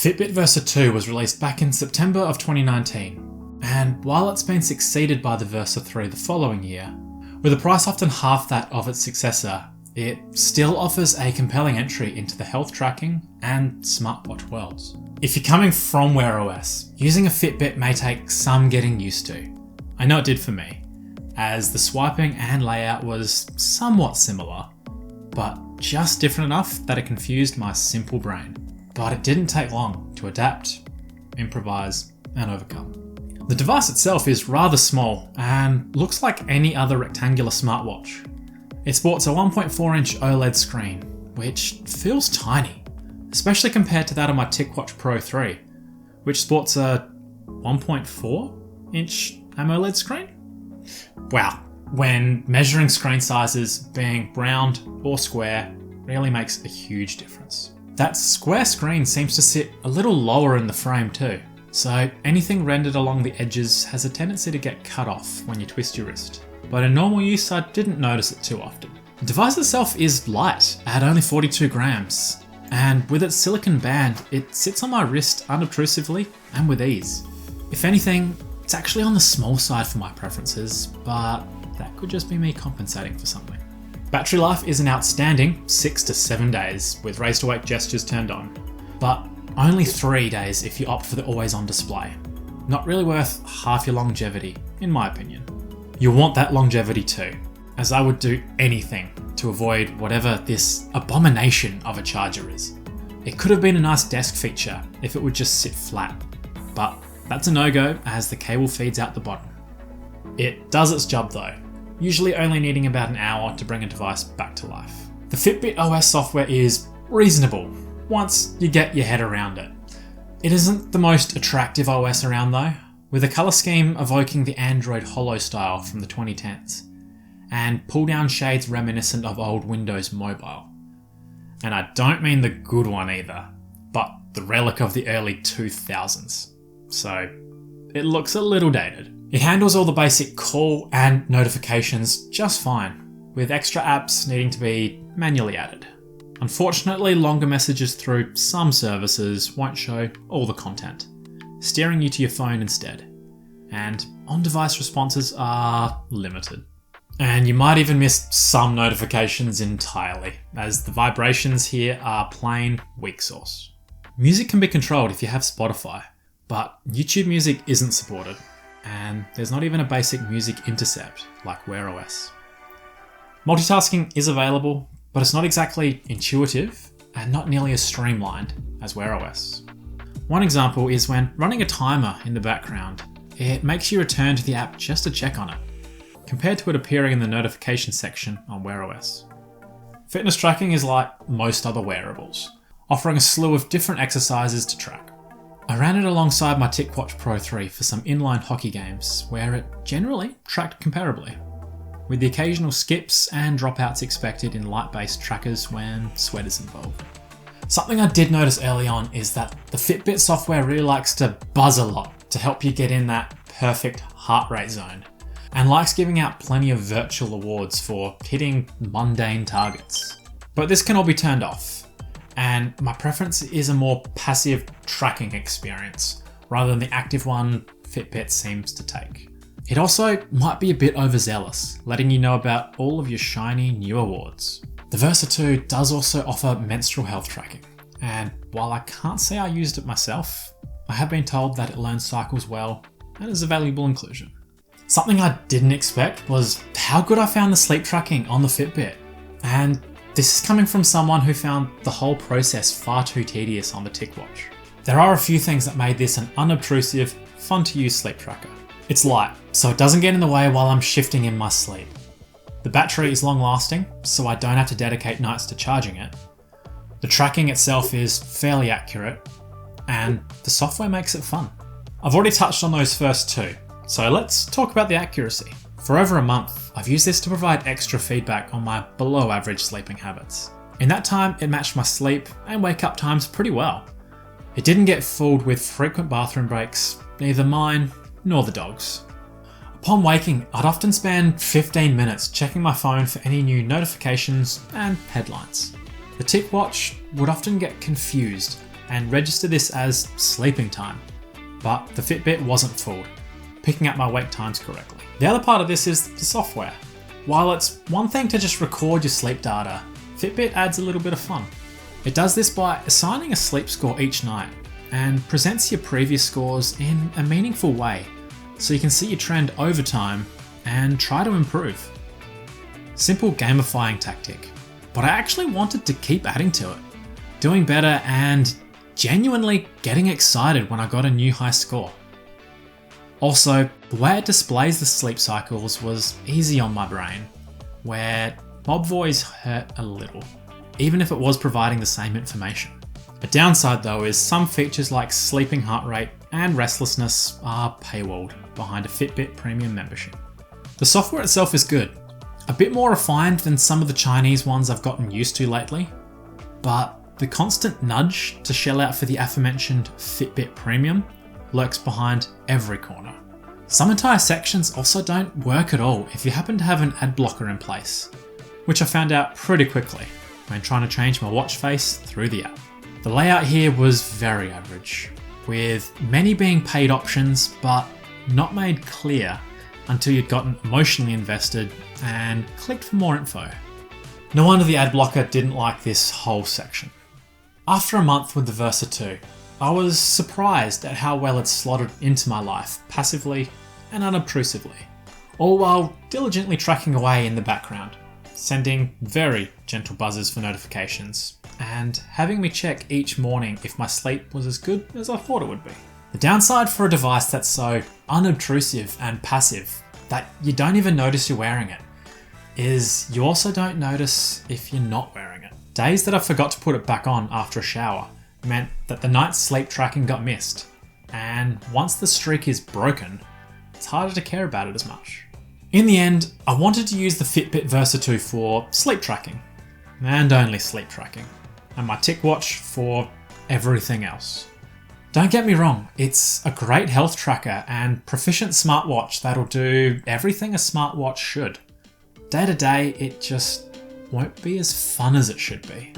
Fitbit Versa 2 was released back in September of 2019, and while it's been succeeded by the Versa 3 the following year, with a price often half that of its successor, it still offers a compelling entry into the health tracking and smartwatch worlds. If you're coming from WearOS, using a Fitbit may take some getting used to. I know it did for me, as the swiping and layout was somewhat similar, but just different enough that it confused my simple brain. But it didn't take long to adapt, improvise, and overcome. The device itself is rather small and looks like any other rectangular smartwatch. It sports a 1.4-inch OLED screen, which feels tiny, especially compared to that of my TicWatch Pro 3, which sports a 1.4-inch AMOLED screen. Wow, when measuring screen sizes, being round or square really makes a huge difference. That square screen seems to sit a little lower in the frame too, so anything rendered along the edges has a tendency to get cut off when you twist your wrist. But in normal use, I didn't notice it too often. The device itself is light at only 42 grams, and with its silicone band, it sits on my wrist unobtrusively and with ease. If anything, it's actually on the small side for my preferences, but that could just be me compensating for something. Battery life is an outstanding 6 to 7 days with raise to wake gestures turned on, but only 3 days if you opt for the always on display. Not really worth half your longevity, in my opinion. You'll want that longevity too, as I would do anything to avoid whatever this abomination of a charger is. It could have been a nice desk feature if it would just sit flat, but that's a no-go as the cable feeds out the bottom. It does its job though, usually only needing about an hour to bring a device back to life. The Fitbit OS software is reasonable once you get your head around it. It isn't the most attractive OS around though, with a colour scheme evoking the Android Holo style from the 2010s, and pull-down shades reminiscent of old Windows Mobile. And I don't mean the good one either, but the relic of the early 2000s. So it looks a little dated. It handles all the basic call and notifications just fine, with extra apps needing to be manually added. Unfortunately, longer messages through some services won't show all the content, steering you to your phone instead, and on-device responses are limited. And you might even miss some notifications entirely, as the vibrations here are plain weak source. Music can be controlled if you have Spotify, but YouTube Music isn't supported, and there's not even a basic music intercept like WearOS. Multitasking is available, but it's not exactly intuitive and not nearly as streamlined as WearOS. One example is when running a timer in the background, it makes you return to the app just to check on it, compared to it appearing in the notification section on WearOS. Fitness tracking is like most other wearables, offering a slew of different exercises to track. I ran it alongside my TicWatch Pro 3 for some inline hockey games, where it generally tracked comparably, with the occasional skips and dropouts expected in light-based trackers when sweat is involved. Something I did notice early on is that the Fitbit software really likes to buzz a lot to help you get in that perfect heart rate zone, and likes giving out plenty of virtual awards for hitting mundane targets. But this can all be turned off, and my preference is a more passive tracking experience rather than the active one Fitbit seems to take. It also might be a bit overzealous, letting you know about all of your shiny new awards. The Versa 2 does also offer menstrual health tracking, and while I can't say I used it myself, I have been told that it learns cycles well and is a valuable inclusion. Something I didn't expect was how good I found the sleep tracking on the Fitbit, and this is coming from someone who found the whole process far too tedious on the TicWatch. There are a few things that made this an unobtrusive, fun to use sleep tracker. It's light, so it doesn't get in the way while I'm shifting in my sleep. The battery is long lasting, so I don't have to dedicate nights to charging it. The tracking itself is fairly accurate, and the software makes it fun. I've already touched on those first two, so let's talk about the accuracy. For over a month, I've used this to provide extra feedback on my below average sleeping habits. In that time, it matched my sleep and wake up times pretty well. It didn't get fooled with frequent bathroom breaks, neither mine nor the dog's. Upon waking, I'd often spend 15 minutes checking my phone for any new notifications and headlines. The TicWatch would often get confused and register this as sleeping time. But the Fitbit wasn't fooled, picking up my wake times correctly. The other part of this is the software. While it's one thing to just record your sleep data, Fitbit adds a little bit of fun. It does this by assigning a sleep score each night and presents your previous scores in a meaningful way, so you can see your trend over time and try to improve. Simple gamifying tactic, but I actually wanted to keep adding to it, doing better and genuinely getting excited when I got a new high score. Also, the way it displays the sleep cycles was easy on my brain, where mob voice hurt a little, even if it was providing the same information. A downside though is some features like sleeping heart rate and restlessness are paywalled behind a Fitbit premium membership. The software itself is good, a bit more refined than some of the Chinese ones I've gotten used to lately, but the constant nudge to shell out for the aforementioned Fitbit Premium lurks behind every corner. Some entire sections also don't work at all if you happen to have an ad blocker in place, which I found out pretty quickly when trying to change my watch face through the app. The layout here was very average, with many being paid options but not made clear until you'd gotten emotionally invested and clicked for more info. No wonder the ad blocker didn't like this whole section. After a month with the Versa 2, I was surprised at how well it slotted into my life passively and unobtrusively, all while diligently tracking away in the background, sending very gentle buzzes for notifications, and having me check each morning if my sleep was as good as I thought it would be. The downside for a device that's so unobtrusive and passive that you don't even notice you're wearing it is you also don't notice if you're not wearing it. Days that I forgot to put it back on after a shower meant that the night's sleep tracking got missed, and once the streak is broken, it's harder to care about it as much. In the end, I wanted to use the Fitbit Versa 2 for sleep tracking, and only sleep tracking, and my TicWatch for everything else. Don't get me wrong, it's a great health tracker and proficient smartwatch that'll do everything a smartwatch should. Day to day, it just won't be as fun as it should be.